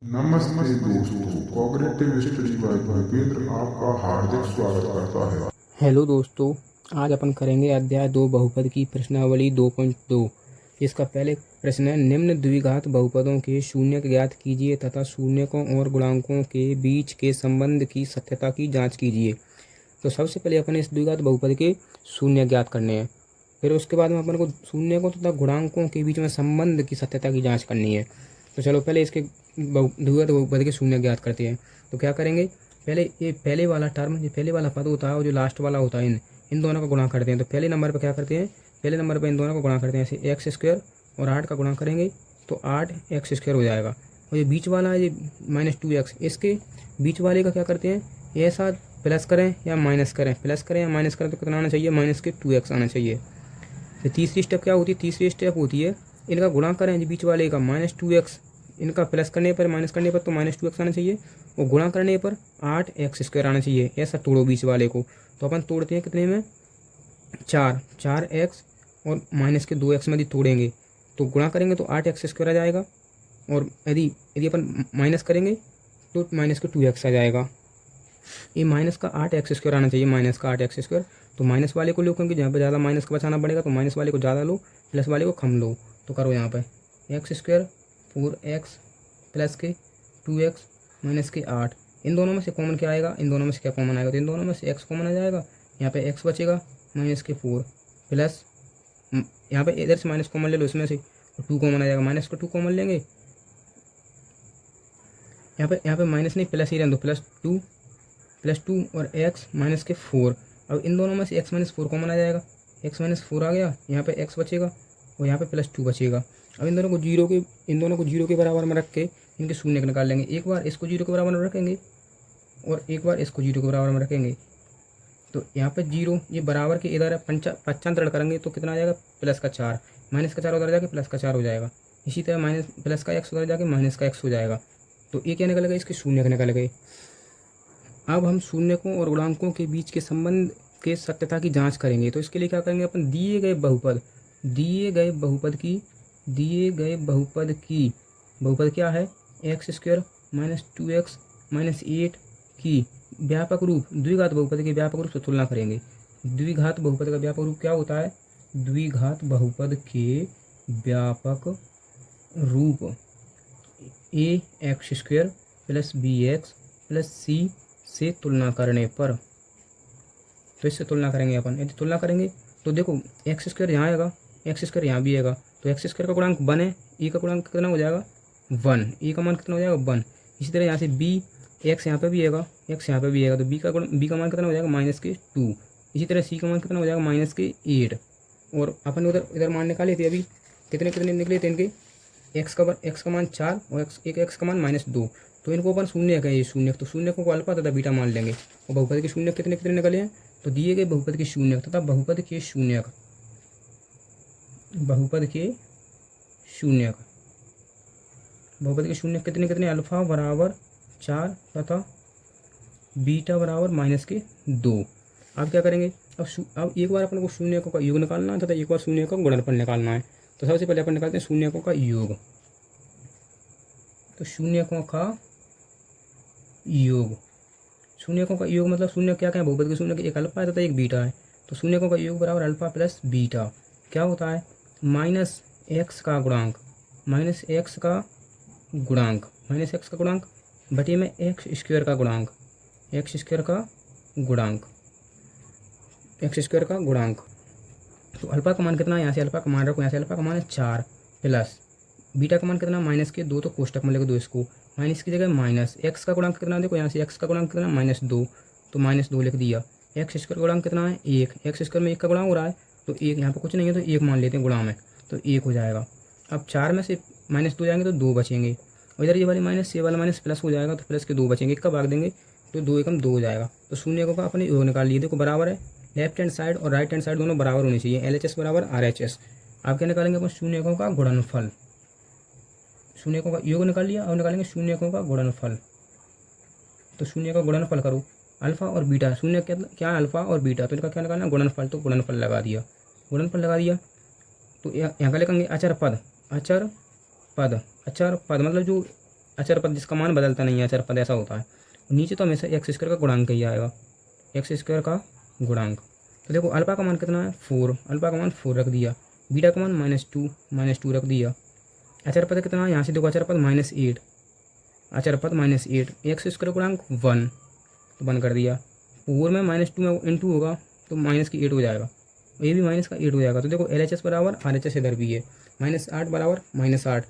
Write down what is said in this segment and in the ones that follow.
नमस्ते दोस्तों, cognitive study bye Bhupendra आपका हार्दिक स्वागत करता है। हेलो दोस्तों, आज अपन करेंगे अध्याय 2 बहुपद की प्रश्नावली 2.2, जिसका पहले प्रश्न है निम्न द्विघात बहुपदों के शून्यक ज्ञात कीजिए तथा शून्यकों और गुणांकों के बीच के संबंध की सत्यता की जांच कीजिए। तो सबसे पहले अपन इस द्विघात बहुपद के शून्य ज्ञात करने हैं, फिर उसके बाद में अपन को शून्यकों तथा गुणांकों के बीच में संबंध की सत्यता की जाँच करनी है। तो चलो पहले इसके द्विघात बहुपद के शून्य ज्ञात करते हैं। तो क्या करेंगे, पहले ये पहले वाला टर्म, ये पहले वाला पद होता है और जो लास्ट वाला होता है इन दोनों का गुणा करते हैं। तो पहले नंबर पर क्या करते हैं, पहले नंबर पर इन दोनों को गुणा करते हैं। ऐसे एक्स स्क्वायर और 8 का गुणा करेंगे तो 8x स्क्वायर हो जाएगा। और ये बीच वाला है, ये -2x, इसके बीच वाले का क्या करते हैं, ऐसा प्लस करें या माइनस करें, प्लस करें या माइनस करें तो कितना आना चाहिए, -2x आना चाहिए। फिर तीसरी स्टेप क्या होती है, तीसरी स्टेप होती है इनका गुणा करें, बीच वाले का -2x, इनका प्लस करने पर माइनस करने पर तो -2x आना चाहिए और गुणा करने पर 8x स्क्वायर आना चाहिए। ऐसा तोड़ो बीच वाले को। तो अपन तोड़ते हैं कितने में, 4x और -2x में यदि तोड़ेंगे तो गुणा करेंगे तो 8x स्क्वायर आ जाएगा और यदि यदि अपन माइनस करेंगे तो -2x आ जाएगा। ये माइनस का 8x स्क्वायर आना चाहिए, माइनस का 8x स्क्वायर। तो माइनस वाले को लो, क्योंकि जहाँ पर ज़्यादा माइनस का बचाना पड़ेगा तो माइनस वाले को ज़्यादा लो, प्लस वाले को कम लो। तो करो यहाँ पर एक्स स्क्वायर 4x प्लस के 2x माइनस के 8, इन दोनों में से कॉमन क्या आएगा, इन दोनों में से क्या कॉमन आएगा, तो इन दोनों में से x कॉमन आ जाएगा। यहाँ पे x बचेगा -4 प्लस, यहाँ पे इधर से माइनस कॉमन ले लो, इसमें से 2 कॉमन आ जाएगा, माइनस का 2 कॉमन लेंगे। यहाँ पे माइनस नहीं प्लस ही रहने दो, +2 और x -4। अब इन दोनों में से x -4 कॉमन आ जाएगा, x -4 आ गया, यहाँ पे x बचेगा और यहाँ पे +2 बचेगा। अब इन दोनों को जीरो के बराबर में रख के इनके शून्य निकाल लेंगे। एक बार इसको जीरो के बराबर में रखेंगे और एक बार इसको जीरो के बराबर में रखेंगे। तो यहाँ पे जीरो, ये बराबर के इधर पच्चांतरण करेंगे तो कितना आ जाएगा, +4, -4 उधर जाके +4 हो जाएगा। इसी तरह +x उधर जाके -x हो जाएगा। तो ये क्या निकल गए, इसके शून्य निकल गए। अब हम शून्यकों और गुणांकों के बीच के संबंध के सत्यता की जांच करेंगे। तो इसके लिए क्या करेंगे, अपन दिए गए बहुपद की बहुपद क्या है, x स्क्वायर -2x -8 की व्यापक रूप, द्विघात बहुपद के व्यापक रूप से तुलना करेंगे। द्विघात बहुपद का व्यापक रूप क्या होता है, द्विघात बहुपद के व्यापक रूप ax² + bx + c से तुलना करने पर, तो इससे तुलना करेंगे अपन। यदि तुलना करेंगे तो देखो एक्स स्क्वायर यहाँ आएगा, एक्स स्क्वायर यहाँ भी आएगा, तो एक्स स्क्वायर का गुणांक 1 है, ई का गुणांक कितना हो जाएगा 1, ई का मान कितना हो जाएगा 1। इसी तरह यहाँ से बी, एक्स यहाँ पे भी आएगा, एक्स यहाँ पे भी आएगा, तो बी का मान कितना हो जाएगा -2। इसी तरह सी का मान कितना हो जाएगा -8। और अपन उधर इधर मान निकाले थे अभी, कितने कितने निकले थे इनके, एक्स का मान 4 और एक्स का मान -2। तो इनको अपन शून्य कहें, शून्य, तो शून्य को अल्फा तथा बीटा मान लेंगे। और बहुपद के शून्य कितने कितने निकले हैं, तो दिए गए बहुपद के शून्य तथा बहुपद के शून्य कितने कितने, अल्फा बराबर 4 तथा बीटा बराबर -2। अब क्या करेंगे, अब एक बार अपन को शून्यकों का योग निकालना है तथा एक बार शून्य का गुणनफल निकालना है। तो सबसे पहले अपन निकालते हैं शून्यकों का योग। तो शून्यकों का योग मतलब शून्य क्या क्या है, बहुपद के शून्य के एक अल्फा है तथा एक बीटा है। तो शून्यकों का योग बराबर अल्फा प्लस बीटा क्या होता है, -x का गुणांक बटे में एक्स स्क्वायर का गुणांक। तो अल्फा का मान कितना है, यहाँ से अल्फा का मान रखो, यहाँ से अल्फा का मान है 4 प्लस बीटा का मान कितना -2, तो कोष्टक में लेकर 2 इसको, माइनस की जगह माइनस, एक्स का गुणांक कितना, देखो यहाँ से एक्स का गुणांक कितना -2, तो -2 लिख दिया। एक्स स्क्वायर गुणांक कितना है 1, एक्स स्क्वायर में 1 का गुणा हो रहा है तो 1, यहाँ पर कुछ नहीं है तो 1 मान लेते हैं गुणा में, तो 1 हो जाएगा। अब 4 में से -2 जाएंगे तो 2 बचेंगे, और इधर ये वाले माइनस से वाला माइनस प्लस हो जाएगा तो प्लस के 2 बचेंगे, 1 का भाग देंगे तो 2 एकम 2 हो जाएगा। तो शून्य का अपने योग निकाल लिए, देखो बराबर है, लेफ्ट हैंड साइड और राइट हैंड साइड दोनों बराबर होनी चाहिए, LHS बराबर RHS। आप क्या निकालेंगे अपन, शून्यकों का गुणनफल, शून्यकों का योग निकाल लिया, और निकालेंगे शून्यकों का गुणनफल। तो शून्य का गुणनफल करो, अल्फा और बीटा, शून्य क्या है अल्फा और बीटा, तो इनका क्या निकालना गुणनफल, तो गुणनफल लगा दिया तो यहाँ का लिखेंगे अचर पद मतलब जो अचर पद जिसका मान बदलता नहीं है, अचर पद ऐसा होता है। नीचे तो हमेशा एक्स स्क्वायर का गुणांक ही आएगा, एक्स स्क्वायर का गुणांक। तो देखो अल्फा का मान कितना है 4, अल्फा का मान 4 रख दिया, बीटा का मान -2 रख दिया। अचर पद कितना है यहाँ से देखो, अचर पद -8, अचर पद -8, एक्स स्क्वायर गुणांक 1 तो 1 कर दिया। 4 में -2 में इंटू होगा तो -8 हो जाएगा, ये भी -8 हो जाएगा। तो देखो LHS बराबर RHS इधर भी है, -8 बराबर -8।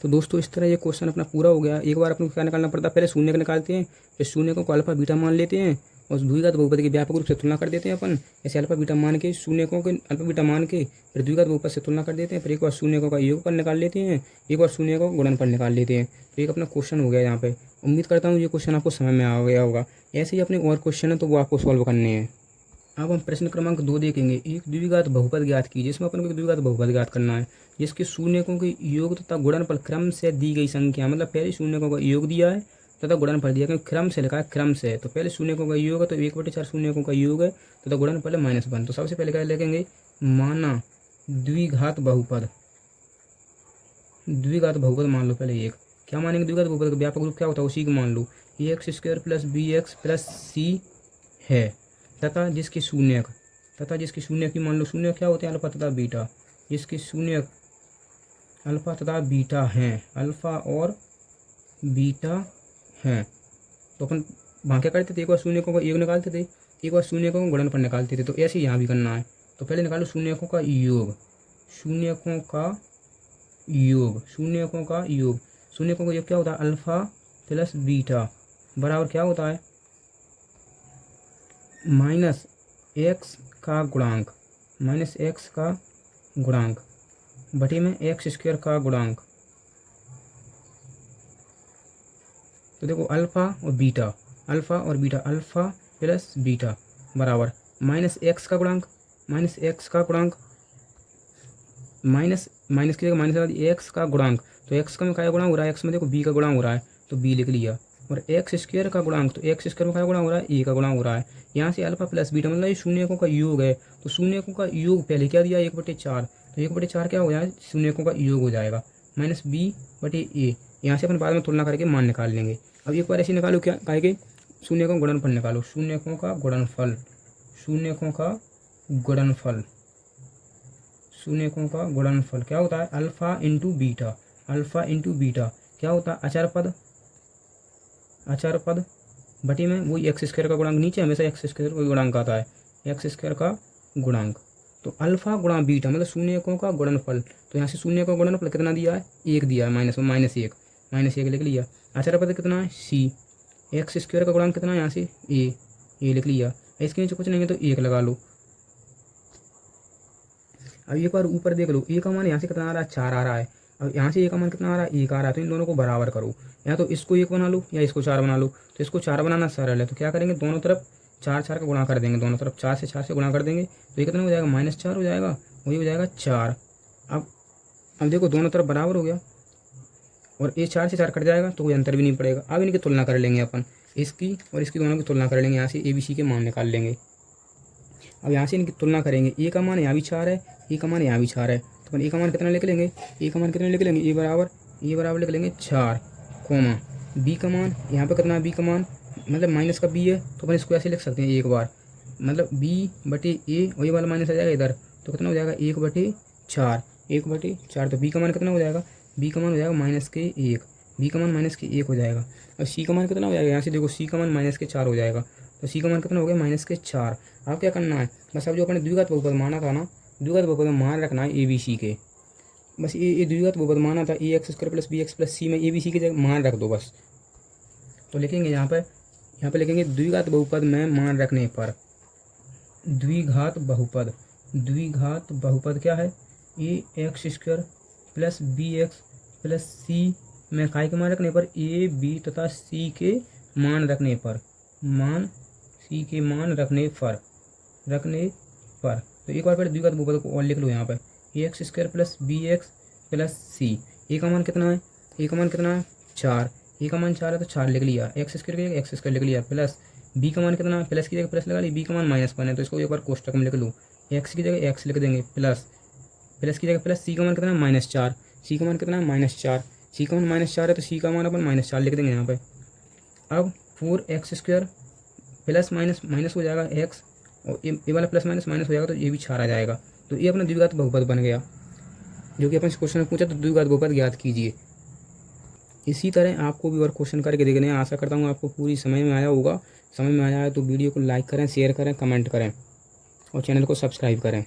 तो दोस्तों इस तरह ये क्वेश्चन अपना पूरा हो गया। एक बार अपन को क्या निकालना पड़ता है, पहले शून्य का निकालते हैं, फिर शून्य को अल्फा बीटा मान लेते हैं और द्विघात बहुपद के व्यापक रूप से तुलना कर देते हैं अपन। ऐसे अल्फा बीटा मान के शून्य को अल्फा बीटा मान के फिर द्विघात बहुपद से तुलना कर देते हैं। फिर एक बार शून्य को का योगफल निकाल लेते हैं, एक बार शून्य को गुणनफल निकाल लेते हैं। तो एक अपना क्वेश्चन हो गया यहाँ पे। उम्मीद करता हूँ ये क्वेश्चन आपको समझ में आ गया होगा। ऐसे ही अपने और क्वेश्चन है तो वो आपको सॉल्व करने हैं। अब हम प्रश्न क्रमांक 2 देखेंगे। एक द्विघात बहुपद ज्ञात कीजिए, जिसमें अपन को एक द्विघात बहुपद ज्ञात करना है जिसके शून्यकों के योग तथा गुणनफल क्रम से दी गई संख्या, मतलब पहले शून्यकों का योग दिया है तथा गुणनफल दिया, क्योंकि क्रम से लिखा है, क्रम से। तो पहले शून्यकों का योग है तो 1/4 शून्यकों का योग है तथा गुणनफल है -1। तो सबसे पहले क्या लिखेंगे, माना द्विघात बहुपद, द्विघात बहुपद मान लो पहले एक। क्या मानेंगे, द्विघात बहुपद का व्यापक रूप क्या होता है उसी को मान लो, ax² + bx + c है तथा जिसके शून्य की मान लो शून्य क्या होते हैं, अल्फा तथा बीटा, जिसके शून्य अल्फा तथा बीटा हैं, अल्फा और बीटा हैं। तो अपन वहाँ क्या करते थे, एक बार शून्यकों का योग निकालते थे, एक बार शून्यकों का गुणनफल निकालते थे। तो ऐसे ही यहाँ भी करना है। तो पहले निकालो शून्यकों का योग, शून्यकों का योग, शून्यकों का योग, शून्यकों का योग क्या होता है, अल्फा प्लस बीटा बराबर क्या होता है, -x का गुणांक, -x का गुणांक बटे में x² का गुणांक। तो देखो अल्फा और बीटा, अल्फा और बीटा, अल्फा प्लस बीटा बराबर -x का गुणांक, -x का गुणांक, माइनस की जगह माइनस एक्स का गुणांक। तो एक्स का में क्या गुणा हो रहा है, एक्स में देखो बी का गुणा हो रहा है तो बी लिख लिया। और x² का गुणांक, तो x² में क्या गुणा हो रहा है, ए का गुणा हो रहा है। यहाँ से अल्फा प्लस बीटा मतलब ये शून्यकों का योग है। तो शून्यकों का योग पहले क्या दिया, 1/4। तो 1/4 क्या हो जाए, शून्यकों का योग हो जाएगा -b/a। यहाँ से अपन बाद में तुलना करके मान निकाल लेंगे। अब एक बार ऐसे निकालो, क्या कहेंगे, शून्यकों का गुणनफल निकालो, शून्यकों का गुणनफल, शून्यकों का गुणनफल, शून्यकों का गुणनफल क्या होता है, alpha into beta, alpha into beta क्या होता है, अचर पद, अचर पद बटी में वही x² का गुणांक, नीचे हमेशा x² का गुणांक आता है, x² का गुणांक। तो अल्फा गुणा बीटा मतलब शून्यकों का गुणनफल। तो यहाँ से शून्य का गुणनफल कितना दिया है, 1 दिया है, -1 लिख लिया। अचर पद कितना है c, x² का गुणांक कितना है यहाँ से a लिख लिया। इसके नीचे कुछ नहीं है तो 1 लगा लो। अब एक बार ऊपर देख लो, ए का मान यहाँ से कितना आ रहा है, 4 आ रहा है। अब यहाँ से ए का मान कितना आ रहा है, 1 आ रहा है। तो इन दोनों को बराबर करो, या तो इसको 1 बना लो या इसको 4 बना लो। तो इसको 4 बनाना सरल है, तो क्या करेंगे, दोनों तरफ 4 का गुणा कर देंगे, दोनों तरफ 4 से गुणा कर देंगे। तो ये कितना हो जाएगा, -4 हो जाएगा, वही हो जाएगा 4। अब देखो दोनों तरफ बराबर हो गया और ये 4 से 4 कट जाएगा तो कोई अंतर भी नहीं पड़ेगा। अब इनकी तुलना कर लेंगे अपन, इसकी और इसकी दोनों की तुलना कर लेंगे। यहाँ से ABC के मान निकाल लेंगे। अब यहाँ से इनकी तुलना करेंगे, ए का मान यहाँ भी 4 है, ए का मान यहाँ भी 4 है। तो अपन ए का मान कितना लिख लेंगे, ए का मान कितना लिख लेंगे, ए बराबर लिख लेंगे 4, कोमा बी का मान यहाँ पे कितना है, बी का मान मतलब माइनस का बी है। तो अपन इसको ऐसे लिख सकते हैं, एक बार मतलब b/a और ये वाला माइनस आ जाएगा इधर। तो कितना हो जाएगा, 1/4, 1/4। तो बी का मान कितना हो जाएगा, बी का मान हो जाएगा -1, बी का मान -1 हो जाएगा। और सी का मान कितना हो जाएगा, यहाँ से देखो सी का मान -4 हो जाएगा। तो सी का मान कितना हो गया, -4। अब क्या करना है, बस अब जो अपने द्विघात बहुपद माना था ना, द्विघात बहुपद में मान रखना है ABC के। बस ये द्विघात बहुपद माना था, ax² + bx + c में ABC की जगह मान रख दो बस। तो लिखेंगे यहाँ पे लिखेंगे द्विघात बहुपद में मान रखने पर, द्विघात बहुपद क्या है, ax² + bx + c में काय के मान रखने पर, a b तथा c के मान रखने पर, c के मान रखने पर। तो एक बार पहले द्विघात बहुपद को और लिख लो यहाँ पे, ax² + bx + c। ए का मान कितना है, 4, ए का मान 4 है तो 4 लिख लिया, x² की जगह x² लिख लिया, प्लस बी का मान कितना है, प्लस की जगह प्लस लगा ली, बी का मान -1 है तो इसको एक बार कोष्टक में लिख लो, x की जगह x लिख देंगे, प्लस की जगह प्लस, सी का मान कितना है, -4, सी का मान कितना है, -4, सी का मान -4 है तो सी का मान अपन -4 लिख देंगे यहाँ पे। अब 4x² प्लस माइनस माइनस हो जाएगा x, और ये वाला प्लस माइनस माइनस हो जाएगा तो ये भी 4 आ जाएगा। तो ये अपना द्विघात बहुपद बन गया, जो कि अपन इस क्वेश्चन में पूछा। तो द्विघात बहुपद ज्ञात कीजिए। इसी तरह आपको भी और क्वेश्चन करके देखने हैं। आशा करता हूँ आपको पूरी समझ में आया होगा। समझ में आया है तो वीडियो को लाइक करें, शेयर करें, कमेंट करें और चैनल को सब्सक्राइब करें।